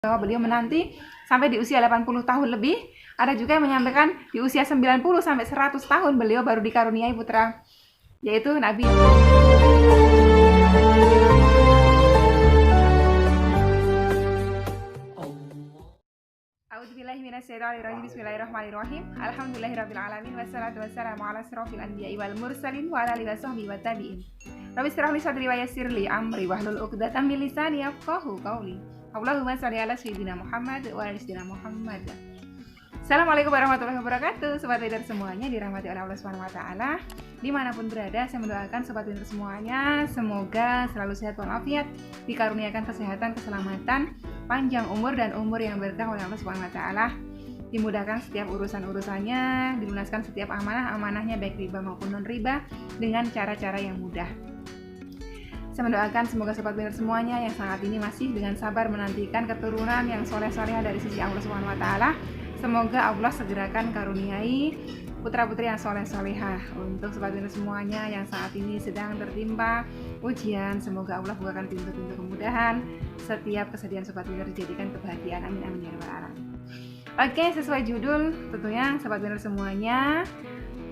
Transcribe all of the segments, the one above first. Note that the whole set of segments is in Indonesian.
bahwa beliau menanti sampai di usia 80 tahun lebih. Ada juga yang menyampaikan di usia 90 sampai 100 tahun beliau baru dikaruniai putra, yaitu Nabi. Bismillahirrahmanirrahim. Alhamdulillahirabbil wassalatu wassalamu ala asrofil anbiya'i wal mursalin wa ala alihi washabbihi wa tabi'in. Rabbi shrah li sadri wa yassir li amri wahlul 'uqdatam min lisani yafqahu qawli. Allahumma shalli ala sayyidina Muhammad wa ala sayyidina Muhammad. Assalamualaikum warahmatullahi wabarakatuh. Sobat leader semuanya dirahmati oleh Allah Subhanahu wa taala. Dimanapun berada, saya mendoakan sobat leader semuanya semoga selalu sehat walafiat, dikaruniakan kesehatan, keselamatan, panjang umur dan umur yang berkah oleh Allah Subhanahu wa taala. Dimudahkan setiap urusan-urusannya, dilunaskan setiap amanah-amanahnya baik riba maupun non riba dengan cara-cara yang mudah. Saya mendoakan semoga sobat leader semuanya yang saat ini masih dengan sabar menantikan keturunan yang soleh-solehah dari sisi Allah Subhanahu wa taala. Semoga Allah segerakan karuniai putra-putri yang soleh-solehah. Untuk sobat leader semuanya yang saat ini sedang tertimpa ujian, semoga Allah bukakan pintu-pintu kemudahan. Setiap kesedihan sobat leader dijadikan kebahagiaan. Amin amin ya rabbal alamin. Oke, sesuai judul tentunya sobat leader semuanya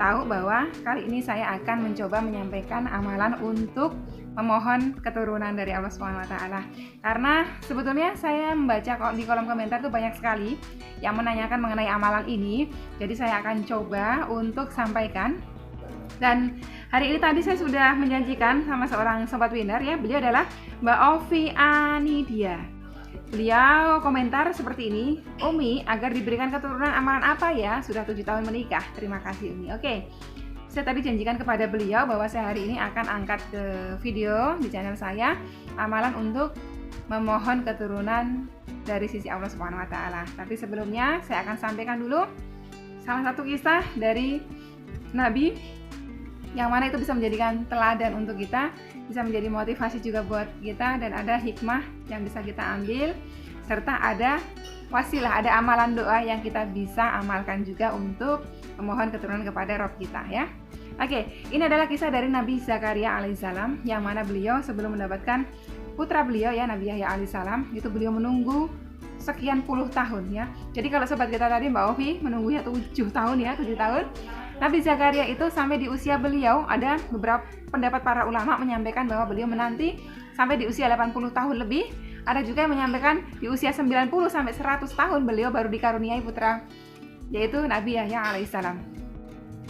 tahu bahwa kali ini saya akan mencoba menyampaikan amalan untuk memohon keturunan dari Allah Subhanahu wa taala. Karena sebetulnya saya membaca di kolom komentar tuh banyak sekali yang menanyakan mengenai amalan ini. Jadi saya akan coba untuk sampaikan. Dan hari ini tadi saya sudah menjanjikan sama seorang sobat winner ya, beliau adalah Mbak Ovi Anidia. Beliau komentar seperti ini, Umi, agar diberikan keturunan amalan apa ya? Sudah 7 tahun menikah. Terima kasih Umi. Oke. Saya tadi janjikan kepada beliau bahwa saya hari ini akan angkat ke video di channel saya amalan untuk memohon keturunan dari sisi Allah Subhanahu wa taala. Tapi sebelumnya saya akan sampaikan dulu salah satu kisah dari Nabi yang mana itu bisa menjadikan teladan untuk kita, bisa menjadi motivasi juga buat kita, dan ada hikmah yang bisa kita ambil, serta ada wasilah, ada amalan doa yang kita bisa amalkan juga untuk memohon keturunan kepada Rabb kita ya. Oke, ini adalah kisah dari Nabi Zakaria alaihissalam, yang mana beliau sebelum mendapatkan putra beliau ya, Nabi Yahya alaihissalam, itu beliau menunggu sekian puluh tahun ya. Jadi kalau sobat kita tadi Mbak Ovi menunggunya 7 tahun ya, 7 tahun. Nabi Zakaria itu sampai di usia beliau, ada beberapa pendapat para ulama menyampaikan bahwa beliau menanti sampai di usia 80 tahun lebih. Ada juga yang menyampaikan di usia 90 sampai 100 tahun beliau baru dikaruniai putra, yaitu Nabi Yahya alaihissalam.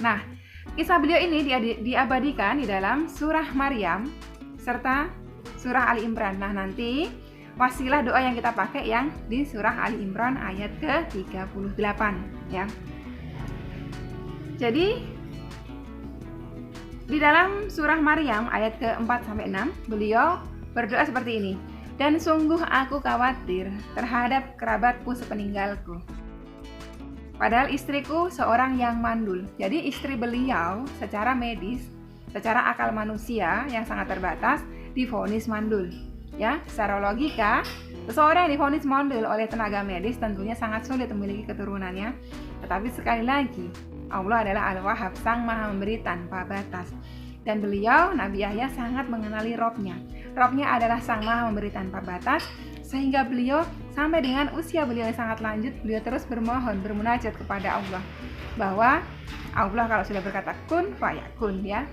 Nah, kisah beliau ini diabadikan di dalam surah Maryam serta surah Ali Imran. Nah, nanti wasilah doa yang kita pakai yang di surah Ali Imran ayat ke-38 ya. Jadi di dalam surah Maryam ayat ke-4 sampai 6 beliau berdoa seperti ini. Dan sungguh aku khawatir terhadap kerabatku sepeninggalku. Padahal istriku seorang yang mandul. Jadi istri beliau secara medis, secara akal manusia yang sangat terbatas divonis mandul. Ya, secara logika, seseorang yang divonis mandul oleh tenaga medis tentunya sangat sulit memiliki keturunannya. Tetapi sekali lagi, Allah adalah Al-Wahhab, Sang Maha Memberi tanpa batas. Dan beliau, Nabi Yahya, sangat mengenali Robnya. Robnya adalah Sang Maha Memberi tanpa batas, sehingga beliau sampai dengan usia beliau yang sangat lanjut, beliau terus bermohon, bermunajat kepada Allah, bahwa Allah kalau sudah berkata kun fayakun ya.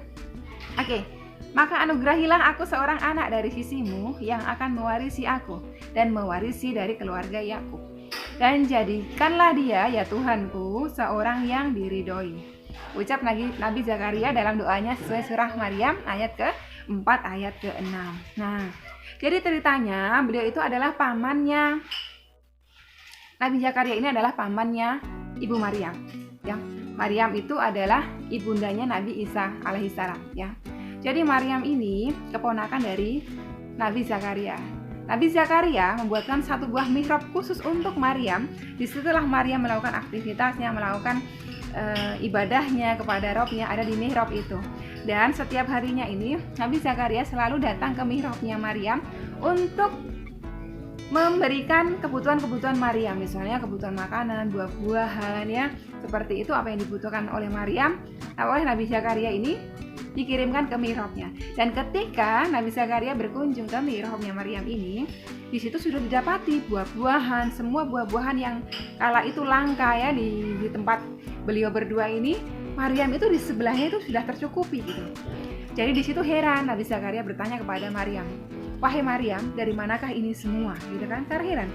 Oke, maka anugerahilah aku seorang anak dari sisimu yang akan mewarisi aku dan mewarisi dari keluarga Yakub. Dan jadikanlah dia ya Tuhanku seorang yang diridhoi. Ucap Nabi Zakaria dalam doanya sesuai surah Maryam ayat ke-4 ayat ke-6. Nah, jadi ceritanya beliau itu adalah pamannya, Nabi Zakaria ini adalah pamannya Ibu Maryam ya. Maryam itu adalah ibundanya Nabi Isa alaihissalam ya. Jadi Maryam ini keponakan dari Nabi Zakaria. Nabi Zakaria membuatkan satu buah mihrab khusus untuk Maryam. Disitulah Maryam melakukan aktivitasnya, melakukan ibadahnya kepada Robnya ada di mihrab itu. Dan setiap harinya ini Nabi Zakaria selalu datang ke mihrabnya Maryam untuk memberikan kebutuhan-kebutuhan Maryam, misalnya kebutuhan makanan, buah-buahan ya. Seperti itu apa yang dibutuhkan oleh Maryam, oleh Nabi Zakaria ini dikirimkan ke mihrabnya. Dan ketika Nabi Zakaria berkunjung ke mihrabnya Maryam ini, di situ sudah didapati buah-buahan, semua buah-buahan yang kala itu langka ya di tempat beliau berdua ini. Maryam itu di sebelahnya itu sudah tercukupi gitu. Jadi di situ heran, Nabi Zakaria bertanya kepada Maryam, "Wahai Maryam, dari manakah ini semua?" Gitu kan? Terheran.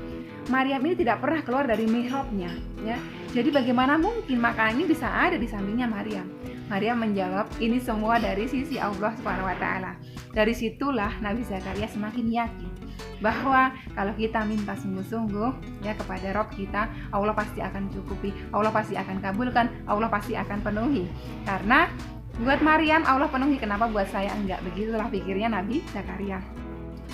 Maryam ini tidak pernah keluar dari mihrabnya, ya. Jadi bagaimana mungkin makanan ini bisa ada di sampingnya Maryam? Maryam menjawab, ini semua dari sisi Allah Subhanahu wa taala. Dari situlah Nabi Zakaria semakin yakin bahwa kalau kita minta sungguh-sungguh ya kepada Rabb kita, Allah pasti akan cukupi, Allah pasti akan kabulkan, Allah pasti akan penuhi. Karena buat Maryam Allah penuhi, kenapa buat saya enggak? Begitulah pikirnya Nabi Zakaria.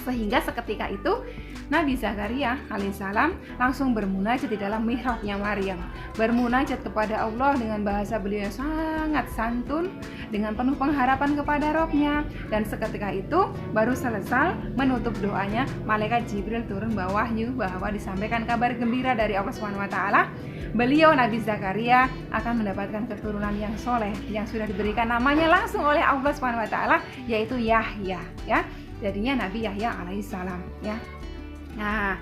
Sehingga seketika itu Nabi Zakaria alaihissalam langsung bermunajat di dalam mihrabnya Maryam, bermunajat kepada Allah dengan bahasa beliau yang sangat santun, dengan penuh pengharapan kepada Rabb-nya. Dan seketika itu baru selesai menutup doanya, malaikat Jibril turun bawa wahyu bahwa disampaikan kabar gembira dari Allah Subhanahu wa taala. Beliau Nabi Zakaria akan mendapatkan keturunan yang soleh yang sudah diberikan namanya langsung oleh Allah Subhanahu wa taala, yaitu Yahya, ya. Jadinya Nabi Yahya alaihissalam, ya. Nah,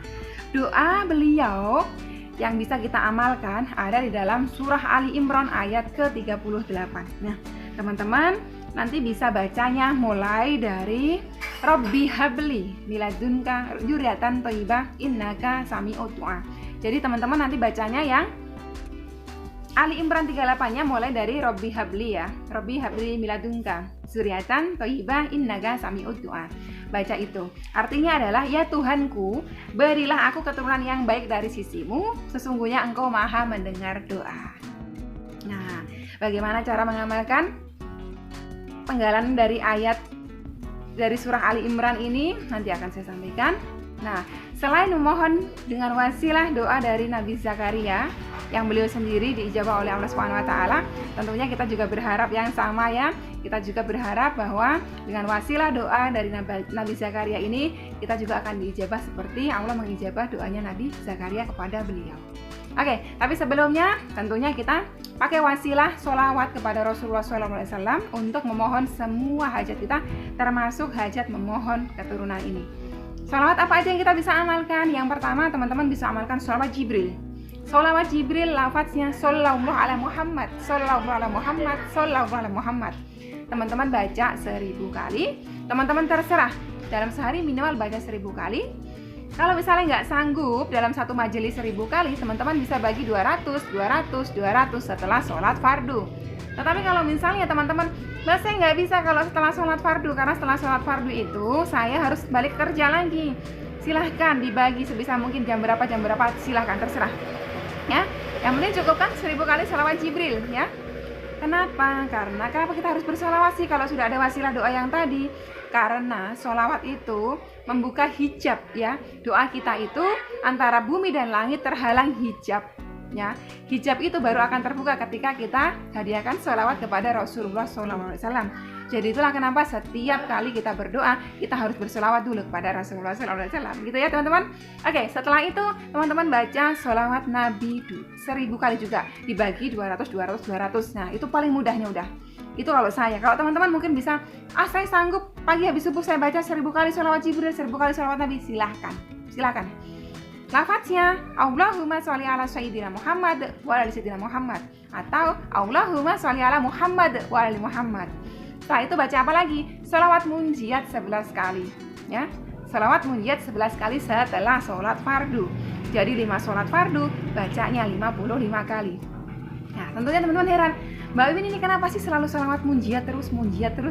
doa beliau yang bisa kita amalkan ada di dalam surah Ali Imran ayat ke-38. Nah, teman-teman nanti bisa bacanya mulai dari Rabbi habli miladunka dzurriatan thayyibah innaka sami'ud du'a. Jadi teman-teman nanti bacanya yang Ali Imran 38-nya mulai dari Rabbi habli ya. Rabbi habli miladunka dzurriatan thayyibah innaka sami'ud du'a. Baca itu. Artinya adalah, ya Tuhanku, berilah aku keturunan yang baik dari sisimu, sesungguhnya Engkau Maha mendengar doa. Nah, bagaimana cara mengamalkan penggalan dari ayat dari surah Ali Imran ini nanti akan saya sampaikan. Nah, selain memohon dengan wasilah doa dari Nabi Zakaria yang beliau sendiri diijabah oleh Allah Subhanahu wa taala, tentunya kita juga berharap yang sama ya. Kita juga berharap bahwa dengan wasilah doa dari Nabi Zakaria ini, kita juga akan diijabah seperti Allah mengijabah doanya Nabi Zakaria kepada beliau. Oke, tapi sebelumnya tentunya kita pakai wasilah sholawat kepada Rasulullah SAW untuk memohon semua hajat kita, termasuk hajat memohon keturunan ini. Sholawat apa aja yang kita bisa amalkan? Yang pertama, teman-teman bisa amalkan sholawat Jibril. Sholawat Jibril lafaznya Sallallahu ala Muhammad, Sallallahu ala Muhammad, Sallallahu ala Muhammad. Teman-teman baca 1000 kali. Teman-teman terserah, dalam sehari minimal baca 1000 kali. Kalau misalnya nggak sanggup dalam satu majelis 1000 kali, teman-teman bisa bagi 200 setelah sholat fardu. Tetapi kalau misalnya teman-teman, saya nggak bisa kalau setelah sholat fardu, karena setelah sholat fardu itu saya harus balik kerja lagi. Silahkan dibagi sebisa mungkin jam berapa, silahkan terserah. Ya, yang penting cukupkan 1000 kali sholawat Jibril, ya. Kenapa? Karena kenapa kita harus bersolawat sih kalau sudah ada wasilah doa yang tadi? Karena solawat itu membuka hijab ya. Doa kita itu antara bumi dan langit terhalang hijab ya. Hijab itu baru akan terbuka ketika kita hadiahkan solawat kepada Rasulullah SAW. Jadi itulah kenapa setiap kali kita berdoa kita harus bersolawat dulu kepada Rasulullah SAW, gitu ya teman-teman. Oke, setelah itu teman-teman baca solawat Nabi 1000 kali juga, dibagi 200. Nah itu paling mudahnya udah. Itu kalau saya. Kalau teman-teman mungkin bisa, saya sanggup pagi habis subuh saya baca 1000 kali solawat Jibril, 1000 kali solawat Nabi, silahkan. Lafaznya Allahumma sholli ala sayyidina Muhammad wa ala sayyidina Muhammad, atau Allahumma sholli ala Muhammad wa ala Muhammad. Setelah itu baca apa lagi? Sholawat munjiat 11 kali ya. Sholawat munjiat 11 kali setelah sholat fardu. Jadi 5 sholat fardu bacanya 55 kali. Nah tentunya teman-teman heran, Mbak Wiwin ini kenapa sih selalu sholawat munjiat terus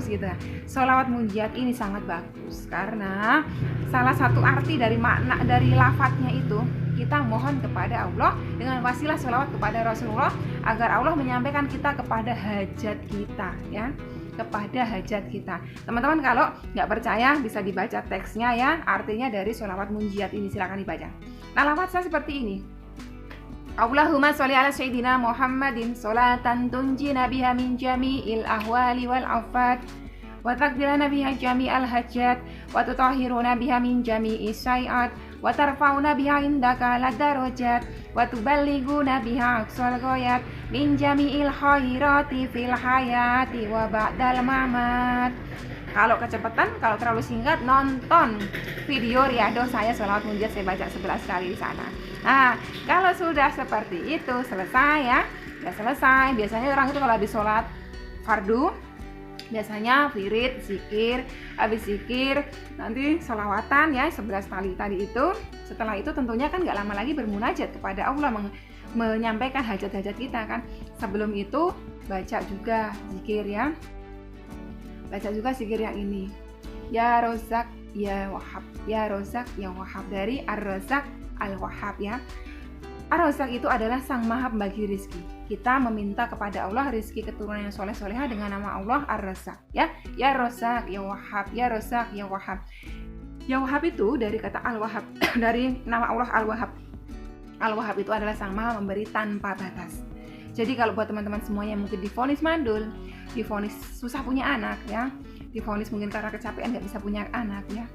gitu ya? Sholawat munjiat ini sangat bagus karena salah satu arti dari makna dari lafadznya itu, kita mohon kepada Allah dengan wasilah sholawat kepada Rasulullah agar Allah menyampaikan kita kepada hajat kita ya, kepada hajat kita. Teman-teman kalau nggak percaya bisa dibaca teksnya ya, artinya dari sholawat munjiat ini, silakan dibaca. Nah lafadznya seperti ini. Allahumma sholli ala sayyidina Muhammadin sholatan tunjina biha min jami'il ahwali wal afat wa taqdirana biha jami'al hajat wa tutahhiruna biha min jami'is sayiat wa tarfa'una biha indaka ladarajat wa tuballighuna biha aqsal ghayat min jami'il khairati fil hayati wa ba'dal mamat. Kalau kecepatan, kalau terlalu singkat, nonton video Riyadhah saya sholawat munajat, saya baca 11 kali di sana. Nah, kalau sudah seperti itu selesai ya selesai. Biasanya orang itu kalau habis sholat fardu biasanya wirid, zikir, habis zikir nanti sholawatan ya 11 kali tadi itu. Setelah itu tentunya kan nggak lama lagi bermunajat kepada Allah, menyampaikan hajat-hajat kita kan. Sebelum itu baca juga zikir ya, baca juga zikir yang ini, ya Rozak ya Wahhab, ya Rozak ya Wahhab, dari Ar-Rozak Al-Wahhab ya. Ar-Rozak itu adalah sang maha pembagi rizki. Kita meminta kepada Allah rizki keturunan yang soleh-solehah dengan nama Allah Ar-Rozak ya. Ya Rozak ya Wahhab, ya Rozak ya Wahhab. Ya Wahhab itu dari kata Al-Wahhab dari nama Allah Al-Wahhab. Al-Wahhab itu adalah sang maha memberi tanpa batas. Jadi kalau buat teman-teman semuanya mungkin divonis mandul, divonis susah punya anak ya, divonis mungkin karena kecapean nggak bisa punya anak ya,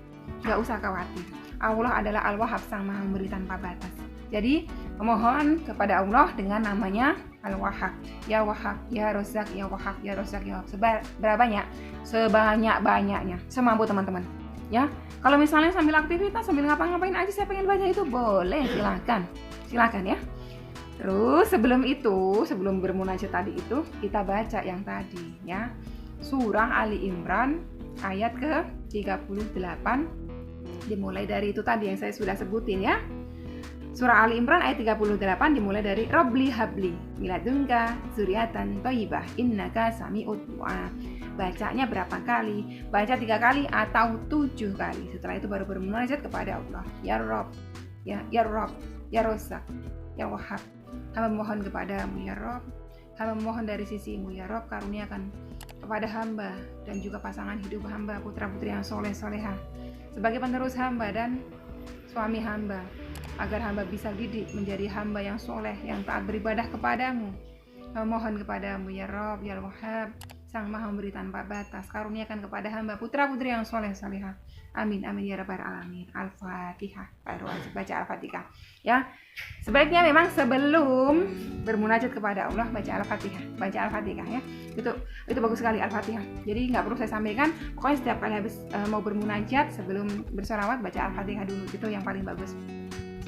nggak usah khawatir. Allah adalah Al-Wahhab, sang maha memberi tanpa batas. Jadi memohon kepada Allah dengan namanya Al-Wahhab. Ya Wahhab, ya Rozak, ya Wahhab, ya Rozak, ya Wahhab. Berapa banyak? Sebanyak-banyaknya, semampu teman-teman ya. Kalau misalnya sambil aktivitas, sambil ngapa-ngapain aja saya pengen baca itu boleh, silakan ya. Terus sebelum bermunajat tadi itu kita baca yang tadi ya, surah Ali Imran ayat ke-38, dimulai dari itu tadi yang saya sudah sebutin ya. Surah Ali Imran ayat 38 dimulai dari Robli habli miladunka zuriatan thayyibah innaka sami'ud du'a. Bacanya berapa kali? Baca 3 kali atau 7 kali. Setelah itu baru bermunajat kepada Allah. Ya Rob, ya Rob, ya Rozak, ya Wahhab. Hamba mohon kepadamu ya Rob, hamba mohon dari sisimu ya Rob, karuniakan kepada hamba dan juga pasangan hidup hamba, putra-putri yang soleh-solehah sebagai penerus hamba dan suami hamba, agar hamba bisa didik menjadi hamba yang soleh, yang taat beribadah kepadamu. Hamba mohon kepadamu ya Rob, ya Wahhab, sang maha memberi tanpa batas, karuniakan kepada hamba putra-putri yang soleh-solehah. Amin amin ya rabbal alamin. Al-Fatihah. Baru wajib baca Al-Fatihah ya. Sebaiknya memang sebelum bermunajat kepada Allah baca Al-Fatihah ya. Itu bagus sekali Al-Fatihah. Jadi nggak perlu saya sampaikan, pokoknya setiap kali habis mau bermunajat sebelum bersolawat baca Al-Fatihah dulu, itu yang paling bagus.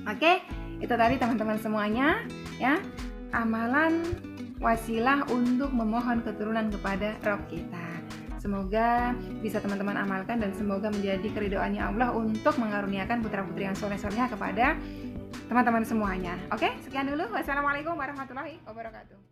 Oke, itu tadi teman-teman semuanya ya, amalan wasilah untuk memohon keturunan kepada Rabb kita. Semoga bisa teman-teman amalkan dan semoga menjadi keridhoannya Allah untuk mengaruniakan putra-putri yang soleh-solehah kepada teman-teman semuanya. Oke, sekian dulu. Wassalamualaikum warahmatullahi wabarakatuh.